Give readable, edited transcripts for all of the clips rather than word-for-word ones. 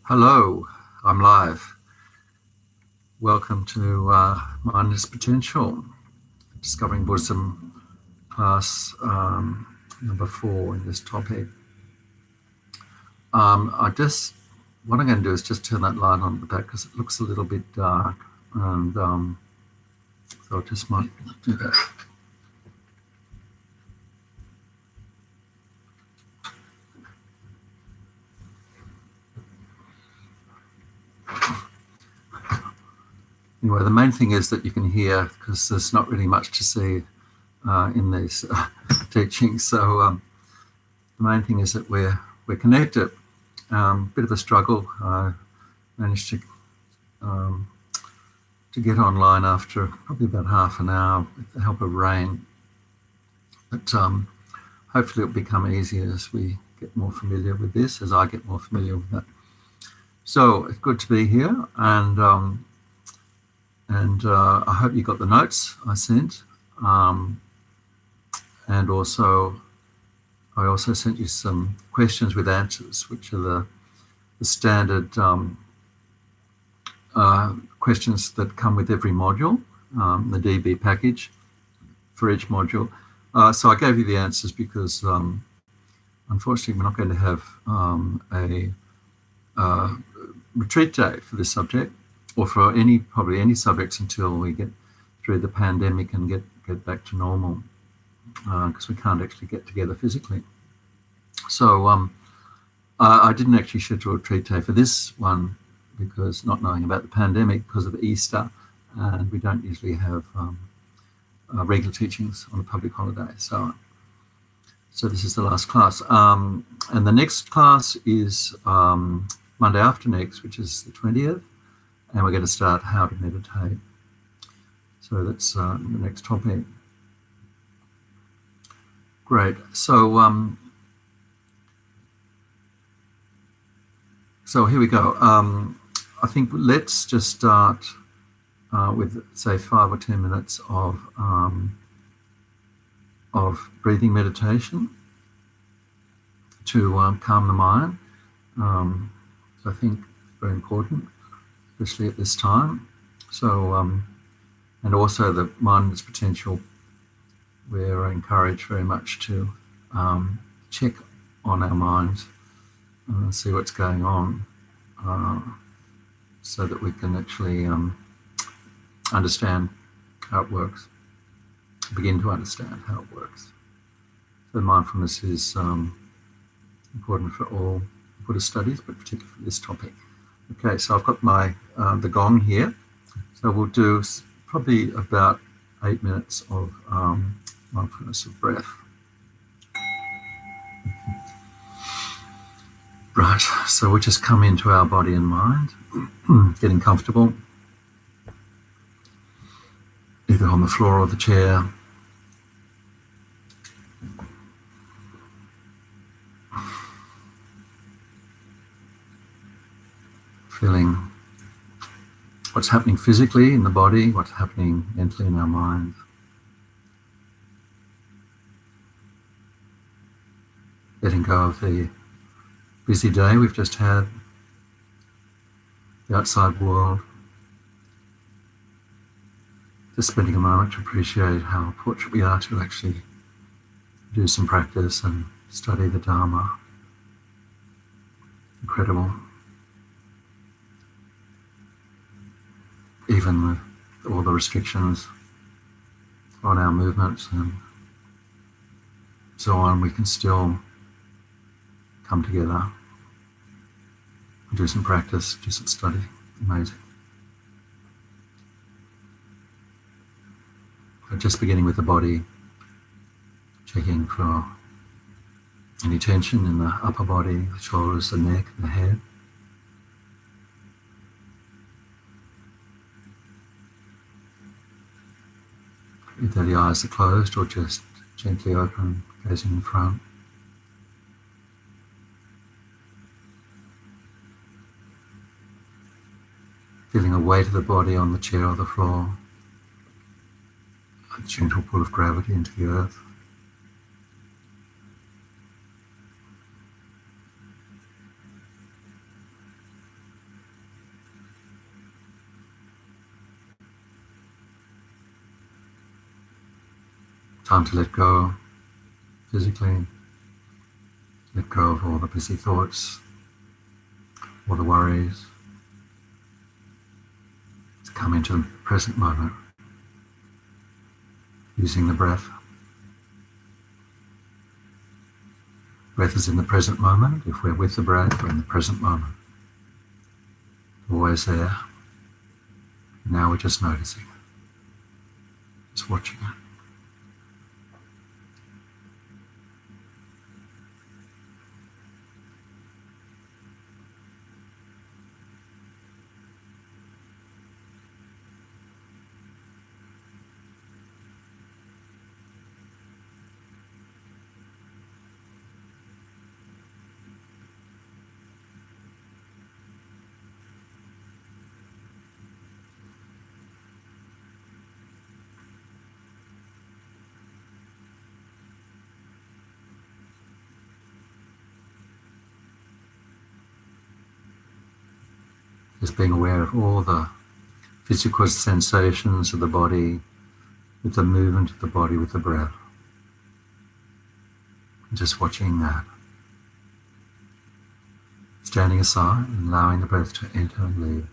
Hello, I'm live. Welcome to Mindless Potential, Discovering Buddhism, class number 4 in this topic. What I'm going to do is just turn that light on at the back because it looks a little bit dark, and so I just might do that. Anyway, the main thing is that you can hear, because there's not really much to see in these teachings. So the main thing is that we're connected. Bit of a struggle. I managed to get online after probably about half an hour with the help of rain. But hopefully it'll become easier as we get more familiar with this, as I get more familiar with that. So it's good to be here, and I hope you got the notes I sent, and also I also sent you some questions with answers, which are the standard questions that come with every module, the DB package for each module. So I gave you the answers because unfortunately we're not going to have a retreat day for this subject, or for probably any subjects, until we get through the pandemic and get back to normal, because we can't actually get together physically. So I didn't actually schedule a retreat day for this one, because not knowing about the pandemic, because of Easter, and we don't usually have regular teachings on a public holiday. So this is the last class, and the next class is Monday after next, which is the 20th. And we're going to start how to meditate. So that's the next topic. Great. So here we go. I think let's just start with, say, 5 or 10 minutes of breathing meditation to calm the mind. So I think very important, especially at this time. So, and also the mindless potential, we're encouraged very much to check on our minds, see what's going on, so that we can actually understand how it works, begin to understand how it works. So mindfulness is important for all Buddhist studies, but particularly for this topic. Okay, so I've got my the gong here. So we'll do probably about 8 minutes of mindfulness of breath. Right, so we'll just come into our body and mind, getting comfortable, either on the floor or the chair. Feeling what's happening physically in the body, what's happening mentally in our mind. Letting go of the busy day we've just had, the outside world. Just spending a moment to appreciate how fortunate we are to actually do some practice and study the Dharma. Incredible. Even with all the restrictions on our movements and so on, we can still come together and do some practice, do some study. Amazing. So just beginning with the body, checking for any tension in the upper body, the shoulders, the neck, the head. Either the eyes are closed or just gently open, gazing in front. Feeling a weight of the body on the chair or the floor, a gentle pull of gravity into the earth. Time to let go physically, let go of all the busy thoughts, all the worries, to come into the present moment, using the breath. Breath is in the present moment. If we're with the breath, we're in the present moment. Always there. Now we're just noticing, just watching it. Just being aware of all the physical sensations of the body, with the movement of the body with the breath. And just watching that. Standing aside and allowing the breath to enter and leave.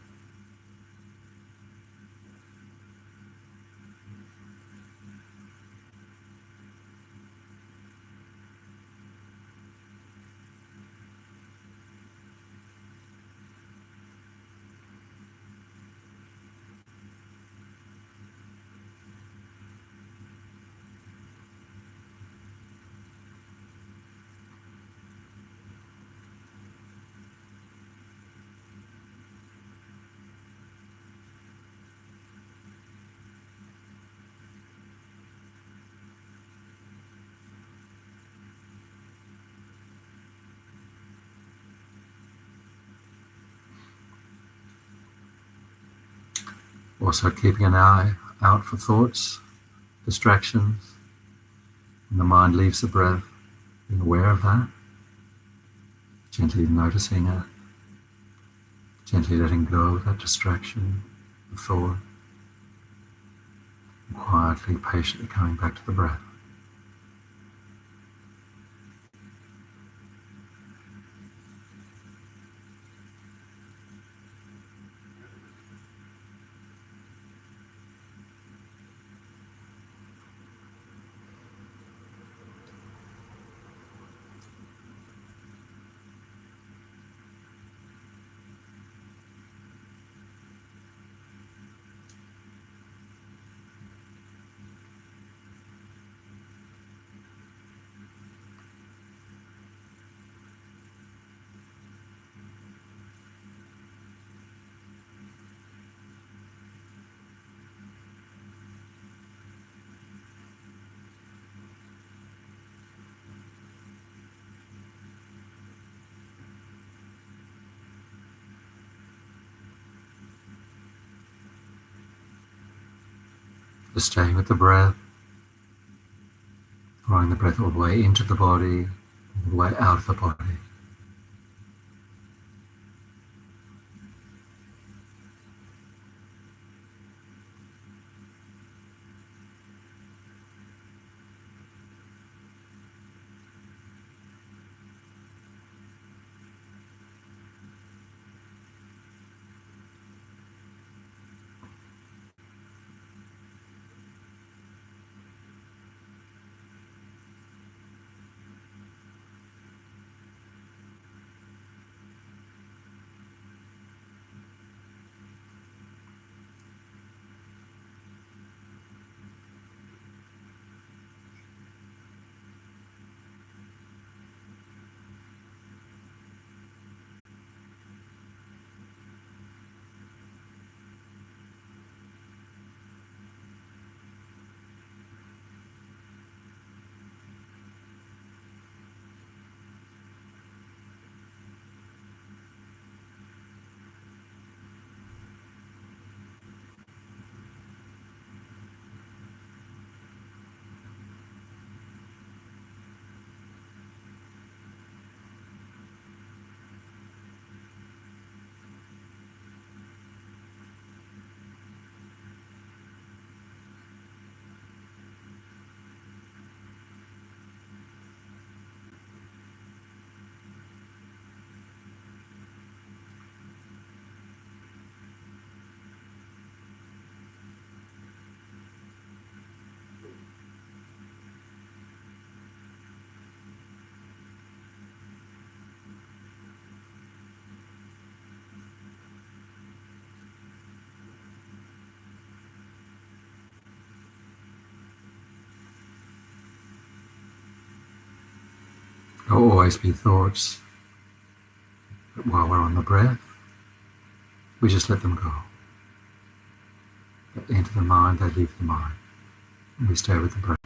Also keeping an eye out for thoughts, distractions. When the mind leaves the breath, being aware of that, gently noticing it, gently letting go of that distraction, the thought, and quietly, patiently coming back to the breath. Just staying with the breath, drawing the breath all the way into the body, all the way out of the body. There will always be thoughts, but while we're on the breath, we just let them go. They enter the mind, they leave the mind. And we stay with the breath.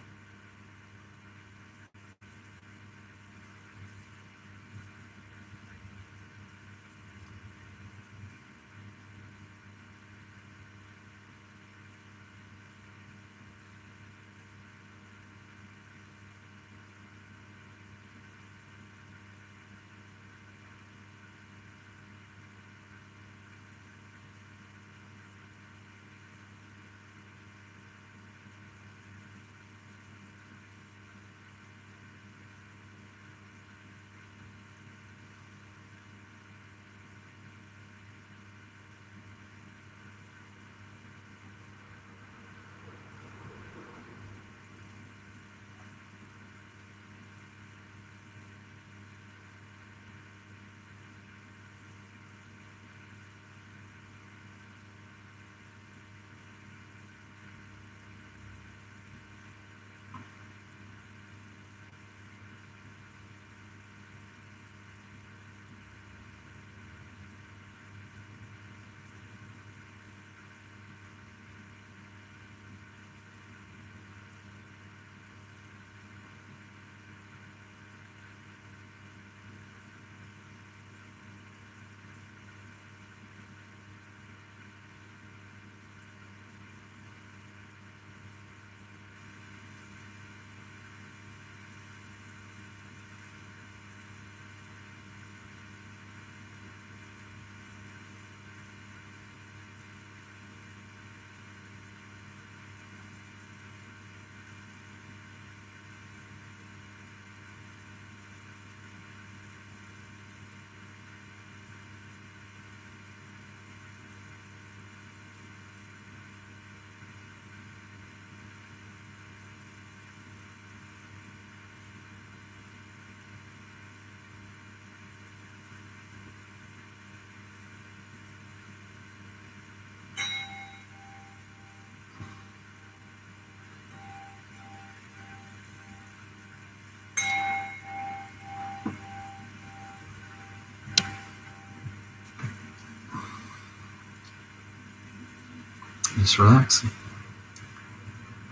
Just relax.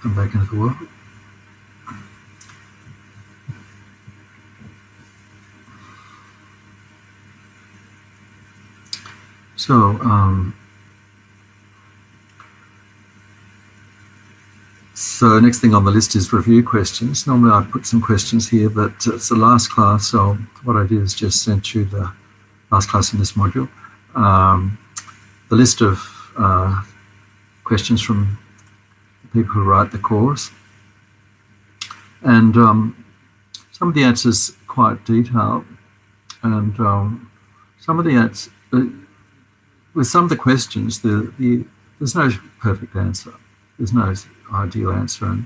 Come back into the world. So next thing on the list is review questions. Normally I put some questions here, but it's the last class, so what I did is just sent you the last class in this module. The list of questions from the people who write the course. And some of the answers quite detailed, and some of the answers, with some of the questions, there's no perfect answer. There's no ideal answer, and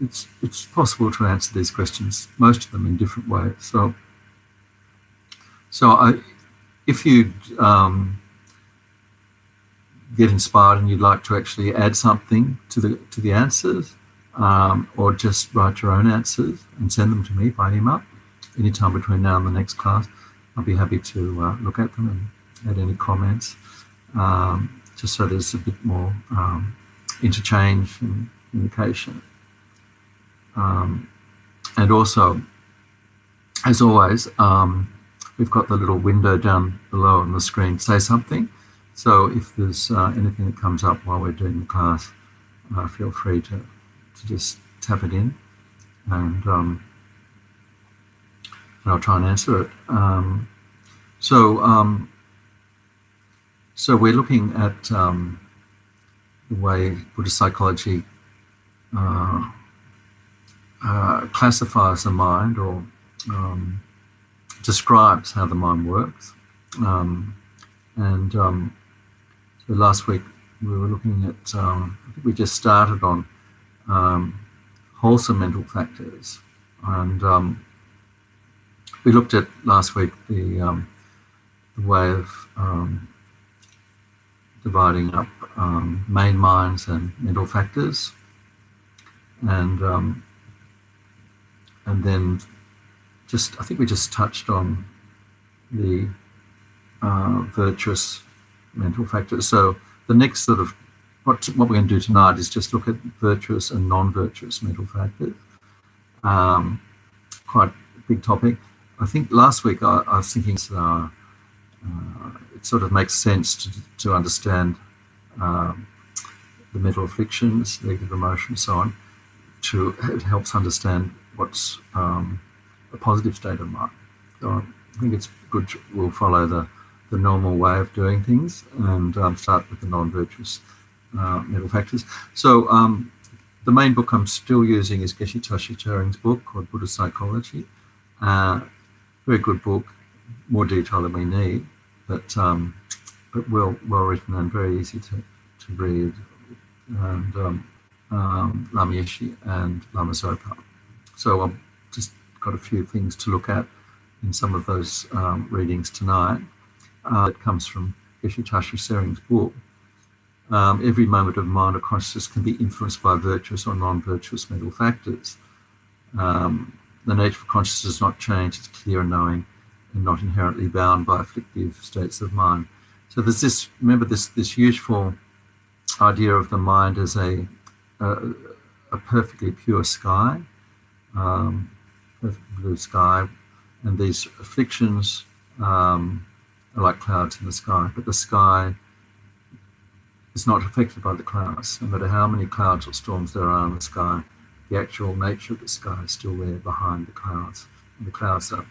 it's possible to answer these questions, most of them in different ways. So if you get inspired and you'd like to actually add something to the answers, or just write your own answers and send them to me by email anytime between now and the next class, I'll be happy to look at them and add any comments, just so there's a bit more interchange and communication. And also, as always, we've got the little window down below on the screen, say something. So if there's anything that comes up while we're doing the class, feel free to just tap it in, and I'll try and answer it. So we're looking at the way Buddhist psychology classifies the mind, or describes how the mind works. So last week we were looking at, I think we just started on wholesome mental factors, and we looked at last week the way of dividing up main minds and mental factors, and then I think we just touched on the virtuous mental factors. So the next sort of what we're going to do tonight is just look at virtuous and non-virtuous mental factors. Quite a big topic. I think last week I was thinking it sort of makes sense to understand the mental afflictions, negative emotions, so on. It helps understand what's a positive state of mind. So I think it's good. We'll follow the normal way of doing things and start with the non-virtuous mental factors. So the main book I'm still using is Geshe Tashi Charing's book called Buddhist Psychology. Very good book, more detail than we need, but well written and very easy to read. And Lama Yeshe and Lama Zopa. So I've just got a few things to look at in some of those readings tonight. It comes from Geshe Tashi Charing's book. Every moment of mind or consciousness can be influenced by virtuous or non-virtuous mental factors. The nature of consciousness does not change, it's clear and knowing and not inherently bound by afflictive states of mind. So there's this, remember this useful idea of the mind as a perfectly pure sky, perfect blue sky, and these afflictions are like clouds in the sky, but the sky is not affected by the clouds. No matter how many clouds or storms there are in the sky, the actual nature of the sky is still there behind the clouds. And the clouds are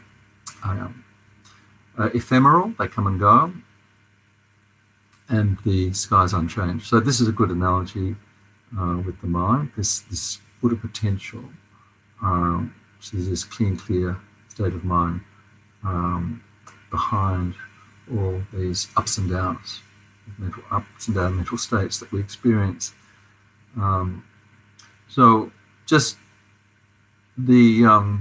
ephemeral, they come and go, and the sky is unchanged. So this is a good analogy with the mind, this Buddha potential, so this clean, clear state of mind behind all these ups and downs, mental states that we experience. So just the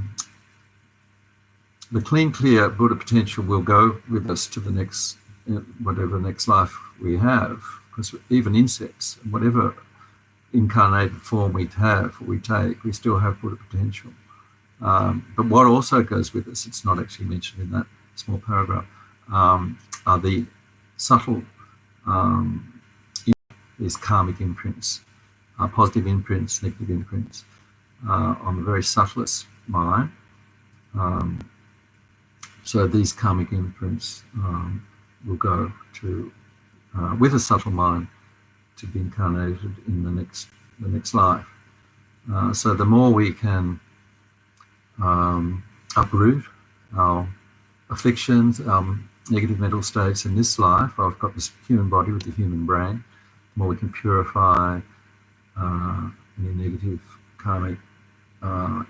clean, clear Buddha potential will go with us to the next, whatever next life we have, because even insects, whatever incarnated form we have or we take, we still have Buddha potential. But what also goes with us, it's not actually mentioned in that small paragraph, are the subtle, these karmic imprints, positive imprints, negative imprints, on the very subtlest mind. So these karmic imprints will go to, with a subtle mind, to be incarnated in the next life. So the more we can uproot our afflictions, negative mental states in this life. I've got this human body with the human brain. The more we can purify any negative karmic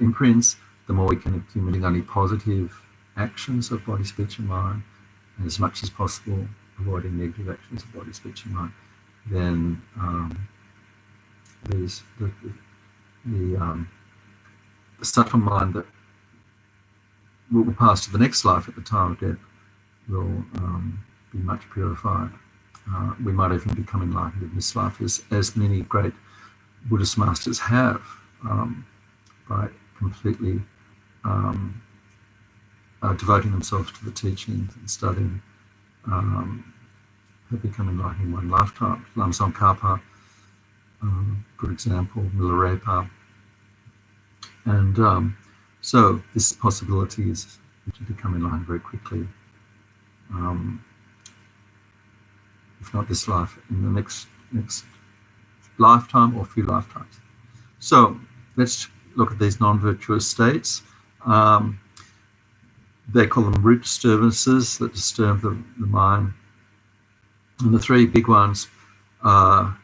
imprints, the more we can accumulate only positive actions of body, speech and mind, and as much as possible avoiding negative actions of body, speech and mind. Then the subtle mind that will pass to the next life at the time of death will be much purified. We might even become enlightened in this life, as many great Buddhist masters have, by completely devoting themselves to the teachings and studying, have become enlightened in one lifetime. Lama Tsongkhapa, good example, Milarepa. And so this possibility is to become enlightened very quickly. If not this life, in the next lifetime or few lifetimes. So let's look at these non-virtuous states. They call them root disturbances that disturb the mind. And the three big ones are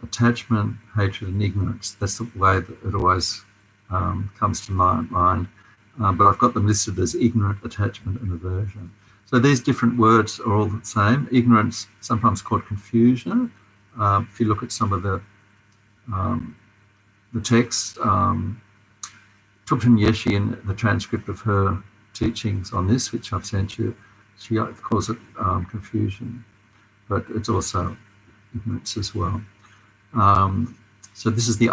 attachment, hatred, and ignorance. That's the way that it always comes to my mind. But I've got them listed as ignorant, attachment, and aversion. So these different words are all the same. Ignorance, sometimes called confusion. If you look at some of the texts, Thupten Yeshe, in the transcript of her teachings on this, which I've sent you, she calls it confusion, but it's also ignorance as well. So this is the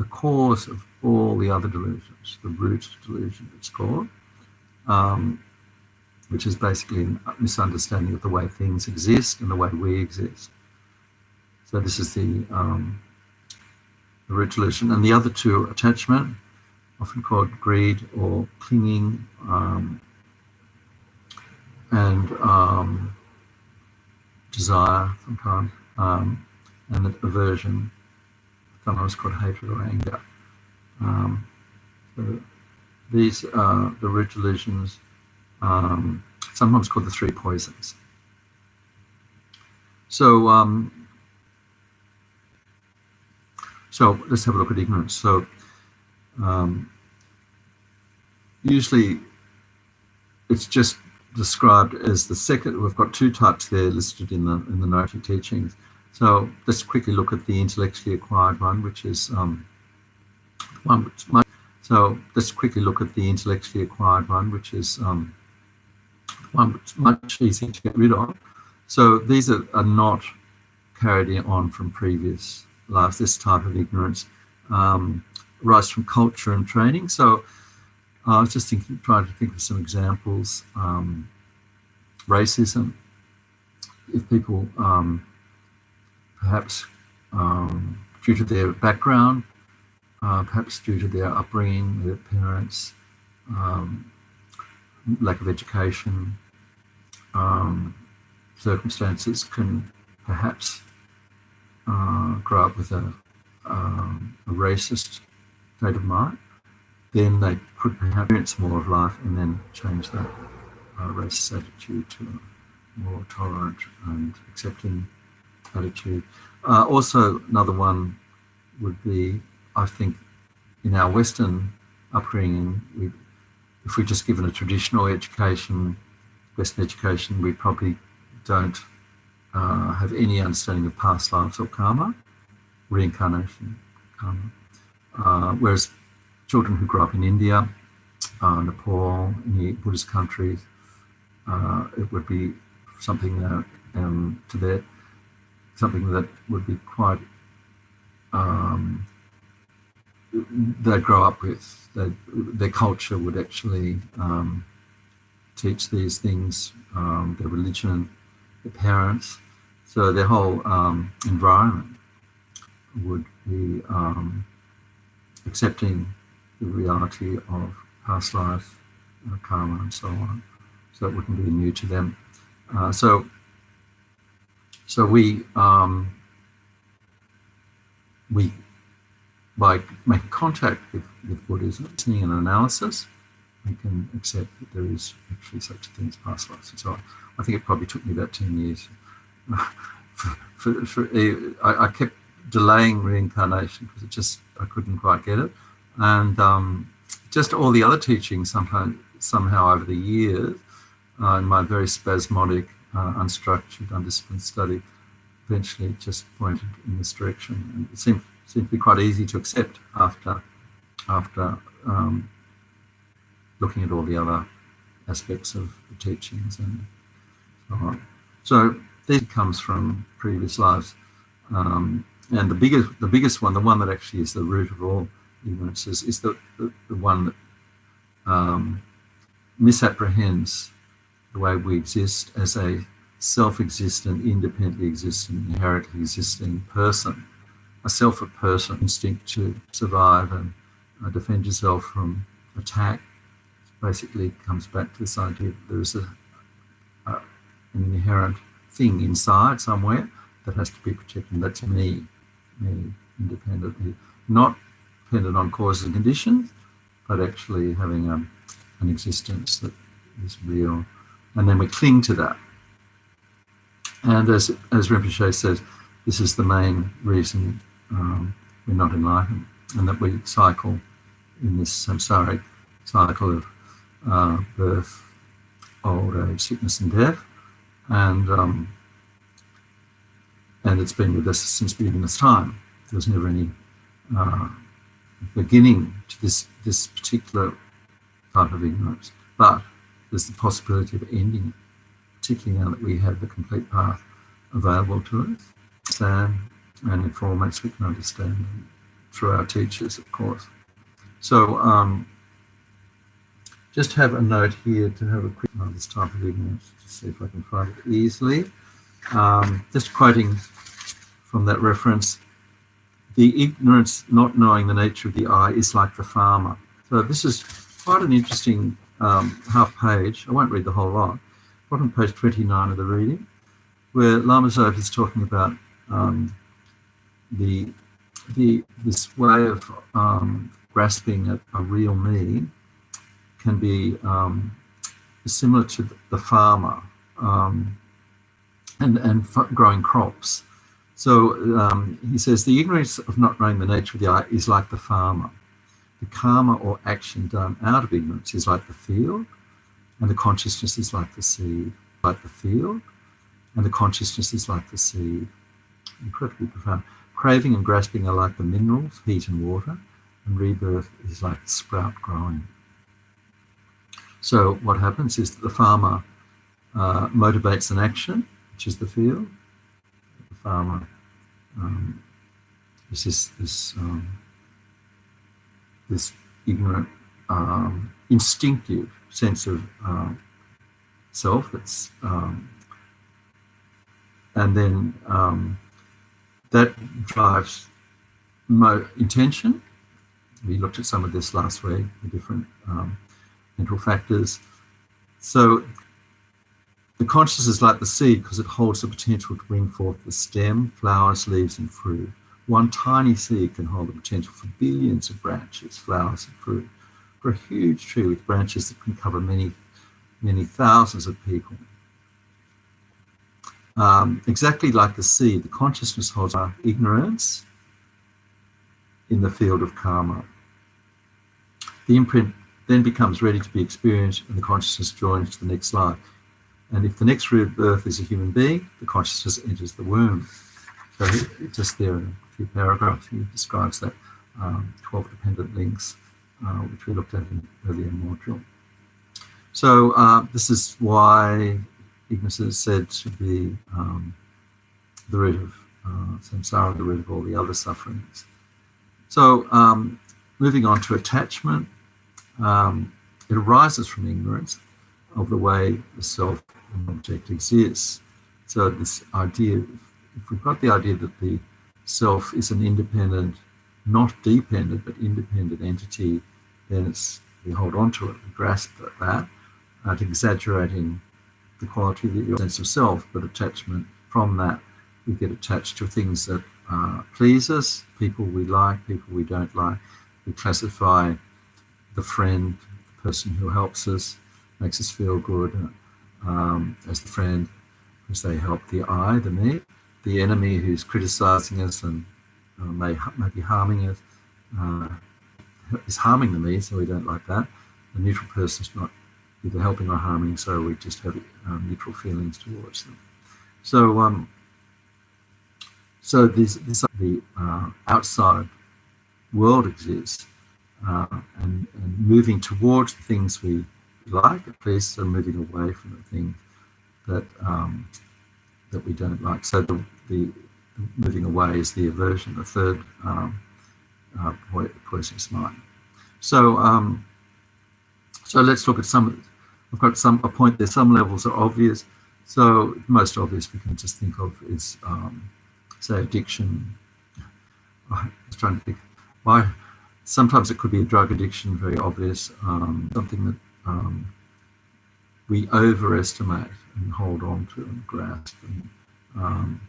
cause of all the other delusions, the root delusion it's called, which is basically a misunderstanding of the way things exist and the way we exist. So this is the root delusion. And the other two, attachment, often called greed or clinging, and desire sometimes, and aversion, sometimes called hatred or anger. So these are the root delusions, sometimes called the three poisons. So, so let's have a look at ignorance. So usually it's just described as the second. We've got two types there listed in the Noetic teachings. So let's quickly look at the intellectually acquired one, which is one which much. So let's quickly look at the intellectually acquired one, which is one which is much easier to get rid of. So these are not carried on from previous lives. This type of ignorance arises from culture and training. So I was just trying to think of some examples. Racism. If people, perhaps due to their background, perhaps due to their upbringing, their parents, lack of education, circumstances, can perhaps grow up with a racist state of mind. Then they could experience more of life and then change that racist attitude to a more tolerant and accepting attitude. Also, another one would be, I think, in our Western upbringing, if we're just given a traditional education, Western education, we probably don't have any understanding of past lives or karma, reincarnation, karma. Whereas children who grow up in India, Nepal, in the Buddhist countries, it would be something that something that would be quite they'd grow up with. Their culture would actually teach these things, their religion, their parents. So their whole environment would be accepting the reality of past life, karma, and so on. So it wouldn't be new to them. So we by making contact with Buddhism, listening and analysis, we can accept that there is actually such a thing as past lives and so on. I think it probably took me about 10 years. I kept delaying reincarnation because I couldn't quite get it. And just all the other teachings somehow over the years, in my very spasmodic, unstructured, undisciplined study, eventually just pointed in this direction. And it seemed to be quite easy to accept after looking at all the other aspects of the teachings and so on. So this comes from previous lives. And the biggest one, the one that actually is the root of all ignorances, is the one that misapprehends the way we exist as a self-existent, independently existent, inherently existing person. A self, a person, instinct to survive and defend yourself from attack. Basically comes back to this idea that there is an inherent thing inside somewhere that has to be protected. That's me independently, not dependent on causes and conditions, but actually having an existence that is real. And then we cling to that. And as Rinpoche says, this is the main reason we're not enlightened, and that we cycle in this samsaric cycle of birth, old age, sickness and death. And it's been with us since beginningless time. There's never any beginning to this particular type of ignorance, but there's the possibility of ending it, particularly now that we have the complete path available to us. Understand and inform us, we can understand through our teachers, of course. So just have a note here to have a quick note this type of ignorance, to see if I can find it easily. Just quoting from that reference, the ignorance not knowing the nature of the I is like the farmer. So this is quite an interesting half page. I won't read the whole lot. Bottom page 29 of the reading, where Lama Zopa is talking about this way of grasping at a real me can be similar to the farmer and growing crops. So he says the ignorance of not knowing the nature of the I is like the farmer. The karma or action done out of ignorance is like the field, and the consciousness is like the seed. Like the field, and the consciousness is like the seed. Incredibly profound. Craving and grasping are like the minerals, heat and water, and rebirth is like the sprout growing. So what happens is that the farmer motivates an action, which is the field. The farmer is this ignorant, instinctive sense of self that's and then that drives intention. We looked at some of this last week, the different mental factors. So the consciousness is like the seed because it holds the potential to bring forth the stem, flowers, leaves and fruit. One tiny seed can hold the potential for billions of branches, flowers and fruit, for a huge tree with branches that can cover many thousands of people. Exactly like the seed, the consciousness holds our ignorance in the field of karma. The imprint then becomes ready to be experienced and the consciousness joins to the next life. And if the next rebirth is a human being, the consciousness enters the womb. So just there in a few paragraphs, he describes that 12 dependent links, which we looked at in the earlier module. So this is why ignorance is said to be the root of samsara, the root of all the other sufferings. So moving on to attachment, it arises from ignorance of the way the self and object exists. So this idea, if we've got the idea that the self is an independent, not dependent, but independent entity, then we hold on to it, we grasp at that, exaggerating the quality of your sense of self, but attachment from that, we get attached to things that please us, people we like, people we don't like. We classify the friend, the person who helps us, makes us feel good as the friend because they help the I, the me. The enemy who's criticizing us and may be harming us is harming the me, so we don't like that. The neutral person's not either helping or harming, so we just have neutral feelings towards them. So, the outside world exists, and moving towards the things we like, at least, so moving away from the things that we don't like. So the moving away is the aversion, the third poisonous mind. So so let's look at some. I've got a point there. Some levels are obvious. So the most obvious we can just think of is, say, addiction. I was trying to think why. Sometimes it could be a drug addiction, very obvious, something that we overestimate and hold on to and grasp. And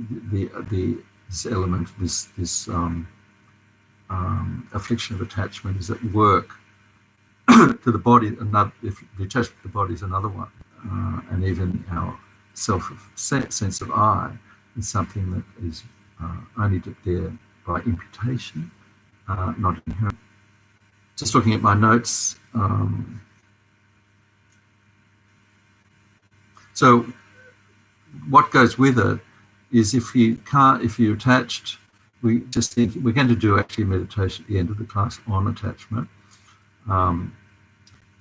this element, this affliction of attachment is at work to the body. If the attachment to the body is another one, and even our sense of I is something that is only there by imputation, not inherent. Just looking at my notes. So what goes with it is if you're attached, we just think we're going to do actually meditation at the end of the class on attachment.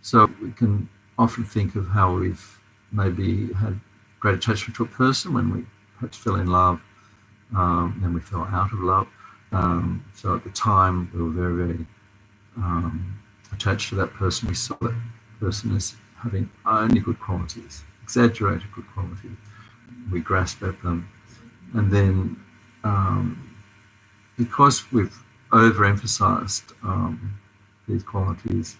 So we can often think of how we've maybe had great attachment to a person when we perhaps fell in love, then we fell out of love. So at the time we were very, very attached to that person. We saw that person as having only good qualities, exaggerated good qualities. We grasp at them. And then because we've overemphasized these qualities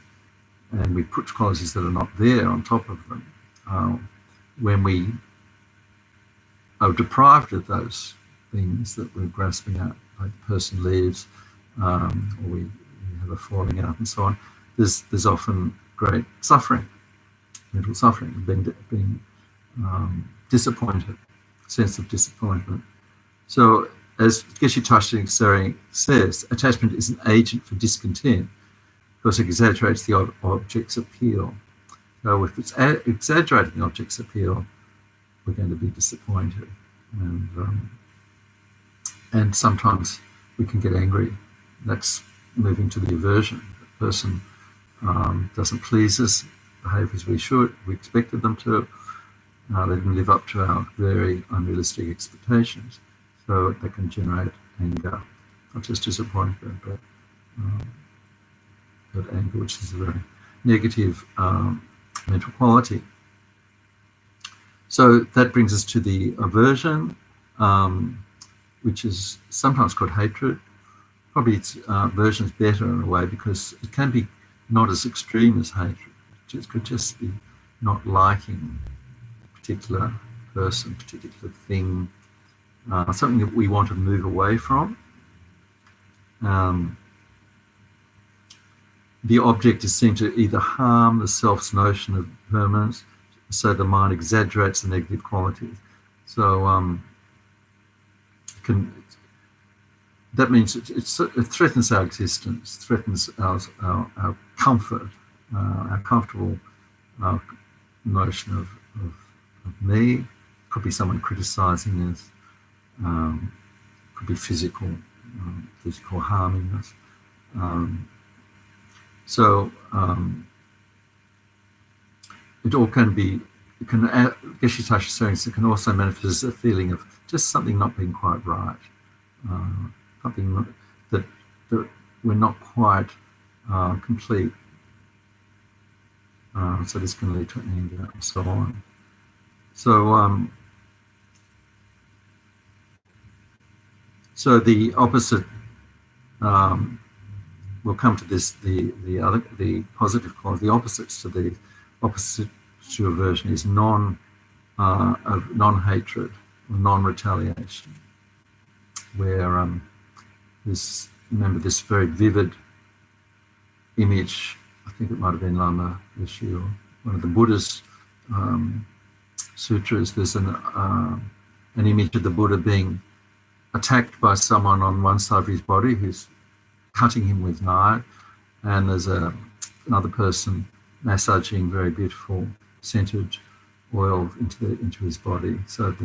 and we put qualities that are not there on top of them, when we are deprived of those things that we're grasping at, like the person leaves, or we have a falling out and so on, there's often great suffering, mental suffering, being disappointed, sense of disappointment. So as Geshe-Tashi Tsering says, attachment is an agent for discontent because it exaggerates the object's appeal. So if it's exaggerating the object's appeal, we're going to be disappointed. And sometimes we can get angry. That's moving to the aversion. The person doesn't please us, behave as we should, we expected them to. They didn't live up to our very unrealistic expectations. So they can generate anger, not just disappointment, but anger, which is a very negative mental quality. So that brings us to the aversion, which is sometimes called hatred. Probably aversion is better in a way because it can be not as extreme as hatred. It could just be not liking a particular person, particular thing, something that we want to move away from. The object is seen to either harm the self's notion of permanence, so the mind exaggerates the negative qualities. So that means it threatens our existence, threatens our comfort, our comfortable notion of me. Could be someone criticizing us, could be physical harming us. It all can be, Geshe-Tashi Tsering, it can also manifest as a feeling of just something not being quite right, something that we're not quite complete. So this can lead to anger and so on. So the opposite, we'll come to this. The positive quality, the opposites to the opposite to aversion is non-hatred or non-retaliation, where remember this very vivid image. I think it might have been Lama Rishi or one of the Buddha's sutras. There's an image of the Buddha being attacked by someone on one side of his body who's cutting him with knife, and there's another person massaging very beautiful scented oil into his body. So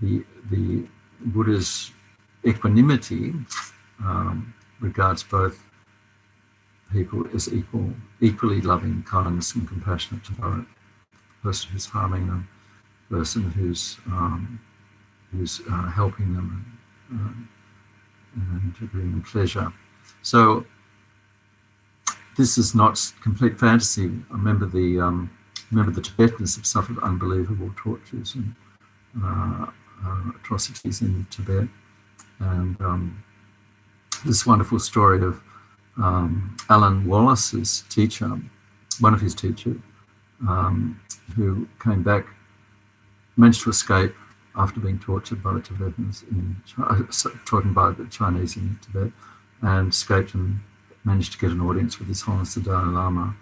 the Buddha's equanimity regards both people as equally loving, kindness and compassionate to the person who's harming them, person who's helping them and to bring them pleasure. So this is not complete fantasy. I remember the Tibetans have suffered unbelievable tortures and atrocities in Tibet, and this wonderful story of Alan Wallace's teacher, one of his teachers, who came back, managed to escape after being tortured by the Tibetans, tortured by the Chinese in Tibet, and escaped and managed to get an audience with His Holiness the Dalai Lama.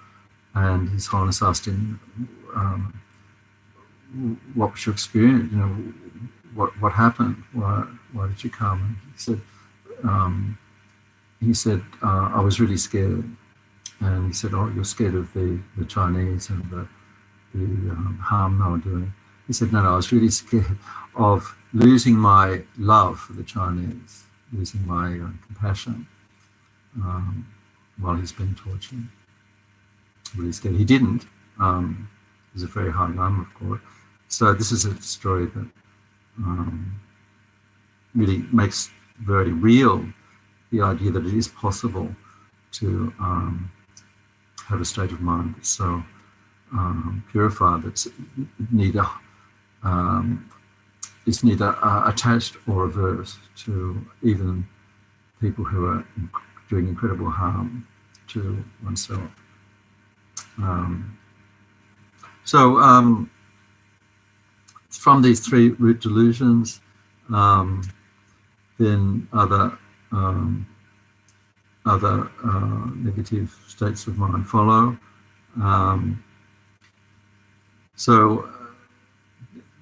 And His Holiness asked him, what was your experience? You know, what happened? Why did you come? And he said, I was really scared. And he said, oh, you're scared of the Chinese and the harm they were doing. He said, no, I was really scared of losing my love for the Chinese, losing my compassion while he's being tortured. Really scared. He didn't. He was a very high Lama, of course. So this is a story that really makes very real the idea that it is possible to have a state of mind that's so purified that's neither is neither attached or averse to even people who are doing incredible harm to oneself. So from these three root delusions, then other negative states of mind follow. So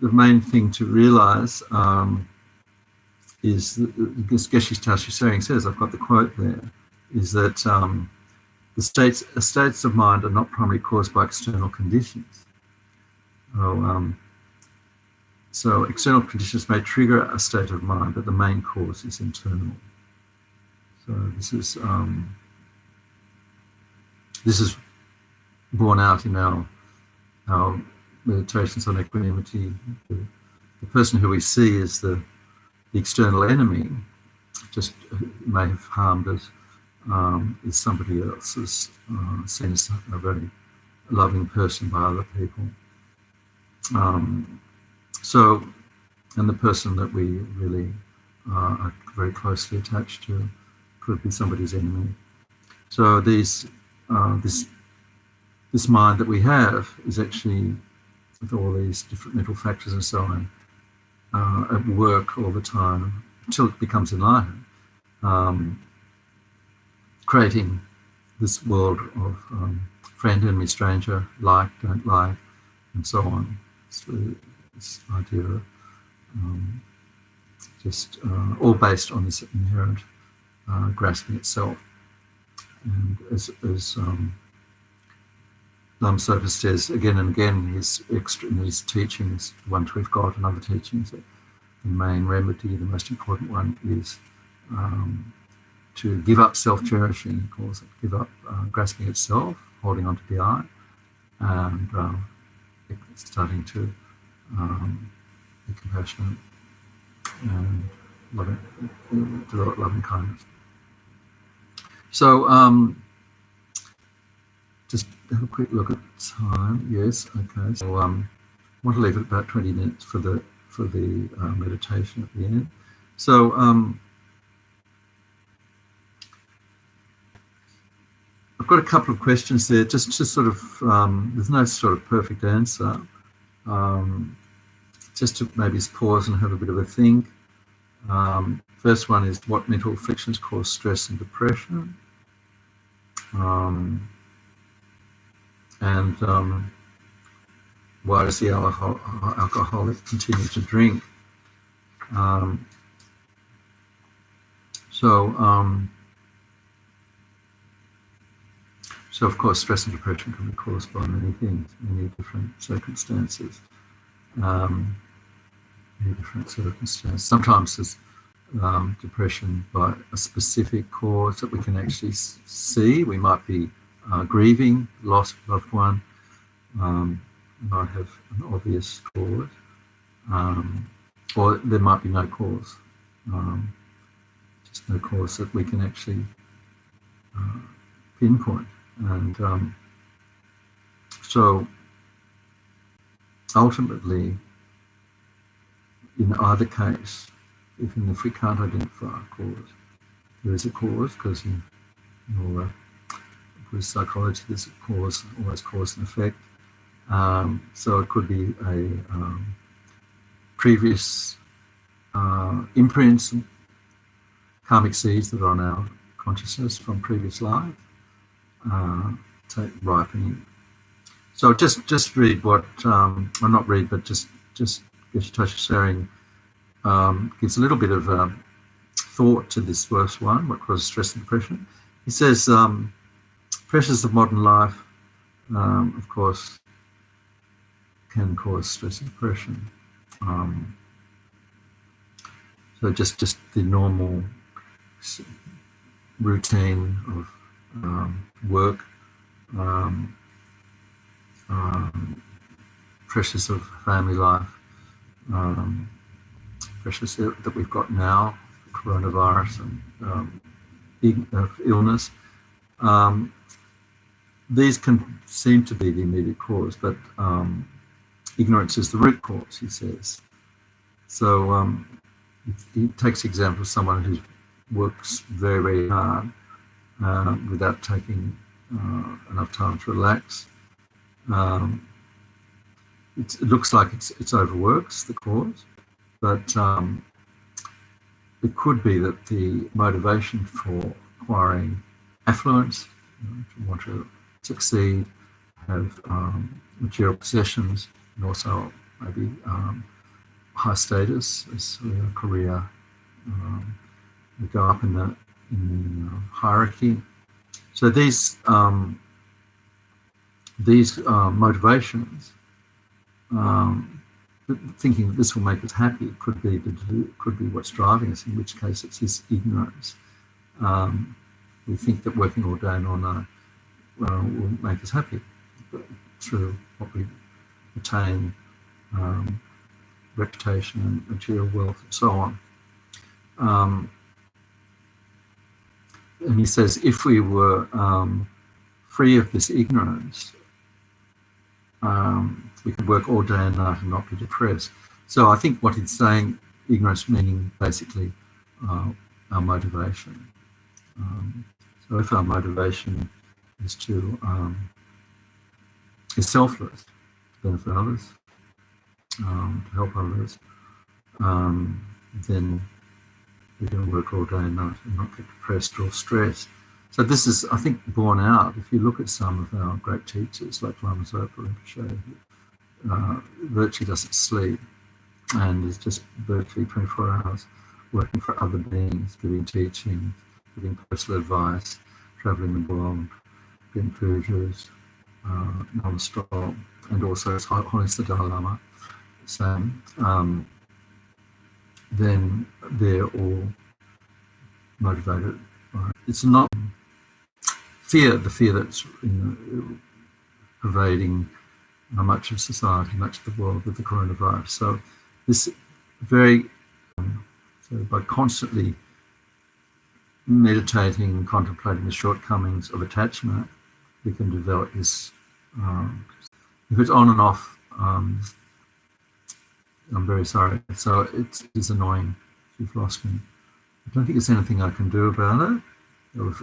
the main thing to realize is, Geshe Tashi says, I've got the quote there, is that the states of mind are not primarily caused by external conditions. So external conditions may trigger a state of mind, but the main cause is internal. So this is borne out in our meditations on equanimity. The person who we see as the external enemy just may have harmed us, is somebody else's seen as a very loving person by other people. And the person that we really are very closely attached to could be somebody's enemy. So this mind that we have is actually, with all these different mental factors and so on, at work all the time until it becomes enlightened, creating this world of friend, enemy, stranger, like, don't like, and so on. So this idea of all based on this inherent grasping itself. And as Lam Sopa says again and again in his teachings, the ones we've got and other teachings, that the main remedy, the most important one, is to give up self-cherishing, he calls it, give up grasping itself, holding on to the I, and starting to be compassionate and develop loving kindness. So just have a quick look at time. Yes, okay. So I want to leave it about 20 minutes for the meditation at the end. So I've got a couple of questions there, just sort of, there's no sort of perfect answer. Just to maybe pause and have a bit of a think. First one is, what mental afflictions cause stress and depression? And why does the alcoholic continue to drink? So of course, stress and depression can be caused by many things, many different circumstances. Sometimes there's depression by a specific cause that we can actually see. We might be grieving, loss of a loved one, might have an obvious cause, or there might be no cause, just no cause that we can actually pinpoint. And so ultimately, in either case, even if we can't identify a cause, there is a cause, because in all Buddhist psychology, there's a cause, always cause and effect. So it could be a previous imprints, karmic seeds that are on our consciousness from previous life, ripening. So just read what, or not read, but just Geshe Tashi sharing gives a little bit of thought to this first one, what causes stress and depression. He says, pressures of modern life, of course, can cause stress and depression. So just the normal routine of work, pressures of family life, pressures that we've got now, coronavirus and illness, These can seem to be the immediate cause, but ignorance is the root cause, he says. So he takes the example of someone who works very, very hard without taking enough time to relax. It looks like it's overwork's the cause, but it could be that the motivation for acquiring affluence, to want to succeed, have material possessions, and also maybe high status, as a career, go up in the hierarchy. So these motivations, thinking that this will make us happy, could be what's driving us. In which case, it's this ignorance. We think that working all day and all night will make us happy, but through what we attain, reputation and material wealth and so on. And he says, if we were free of this ignorance, we could work all day and night and not be depressed. So I think what he's saying, ignorance meaning basically our motivation. So if our motivation is is selfless, to benefit others, to help others, then we can work all day and night and not get depressed or stressed. So this is, I think, borne out. If you look at some of our great teachers, like Lama Zopa Rinpoche, virtually doesn't sleep and is just virtually 24 hours working for other beings, giving teaching, giving personal advice, travelling the world, giving pujas, non-stop, and also as Holiness the Dalai Lama, same. Then they're all motivated by it. It's not fear, the fear that's pervading much of society, much of the world with the coronavirus. So this very, so by constantly meditating and contemplating the shortcomings of attachment, we can develop this. If it's on and off, I'm very sorry. So it is annoying if you've lost me. I don't think there's anything I can do about it.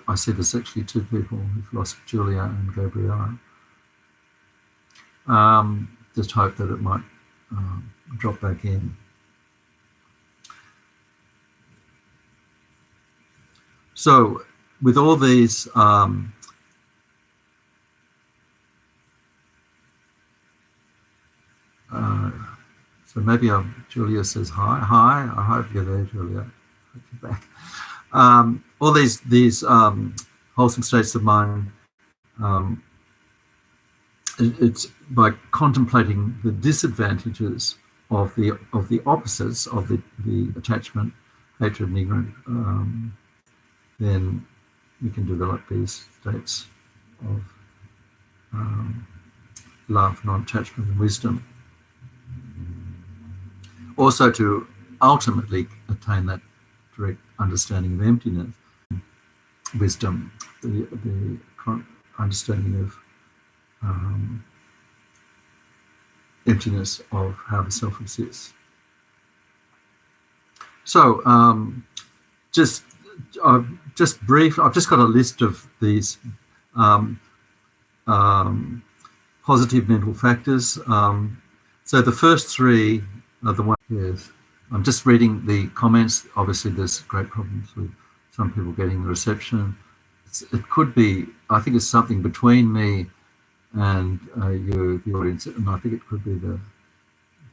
I see there's actually two people who've lost Julia and Gabriella. Just hope that it might drop back in. So with all these so maybe Julia says hi. Hi, I hope you're there, Julia. I hope you're back. All these wholesome states of mind, it's by contemplating the disadvantages of the opposites of the attachment, hatred, and ignorance, then we can develop these states of love, non-attachment, and wisdom. Also, to ultimately attain that direct understanding of emptiness, wisdom, the understanding of emptiness of how the self exists. So, just brief. I've just got a list of these positive mental factors. So the first three are the ones. Yes, I'm just reading the comments. Obviously, there's great problems with some people getting the reception. It could be. I think it's something between me and you, the audience, and I think it could be the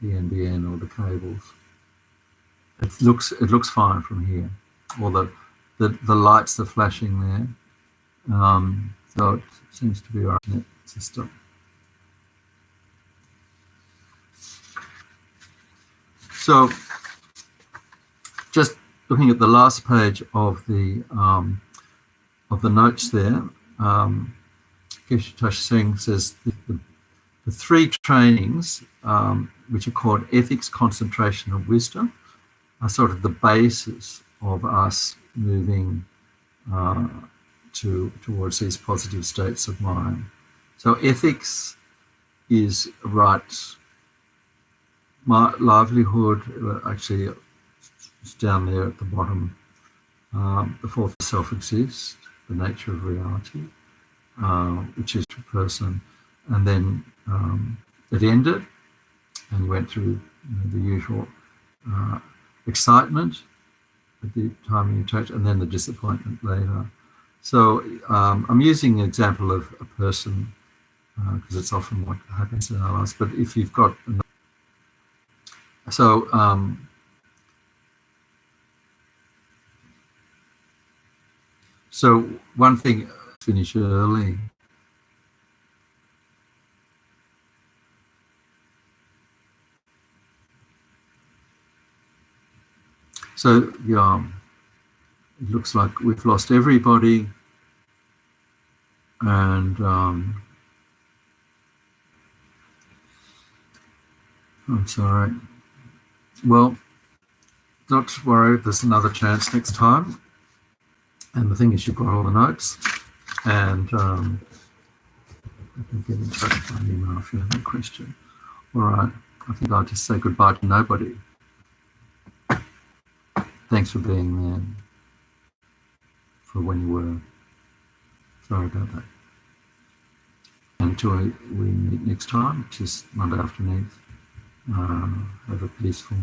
NBN or the cables. It looks fine from here. Or the lights are flashing there. So it seems to be our net system. So just looking at the last page of the notes there, Geshe Singh says the three trainings, which are called ethics, concentration, and wisdom, are sort of the basis of us moving towards these positive states of mind. So ethics is right. My livelihood, actually, it's down there at the bottom. The fourth self exists, the nature of reality, which is a person. And then it ended, and you went through the usual excitement at the time you touch, and then the disappointment later. So I'm using an example of a person because it's often what happens in our lives. But if you've got so one thing, finish early. So yeah, it looks like we've lost everybody, and I'm sorry. Well, not to worry, there's another chance next time. And the thing is, you've got all the notes, and I can get in touch by email if you have a question. All right, I think I'll just say goodbye to nobody. Thanks for being there, for when you were. Sorry about that. Until we meet next time, which is Monday afternoon, have a peaceful,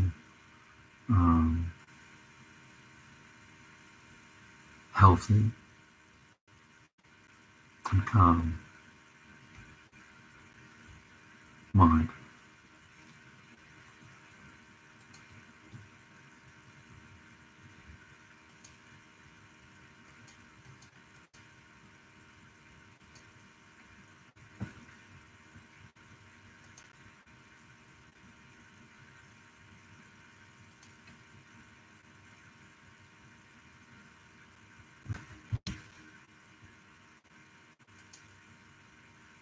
healthy and calm mind.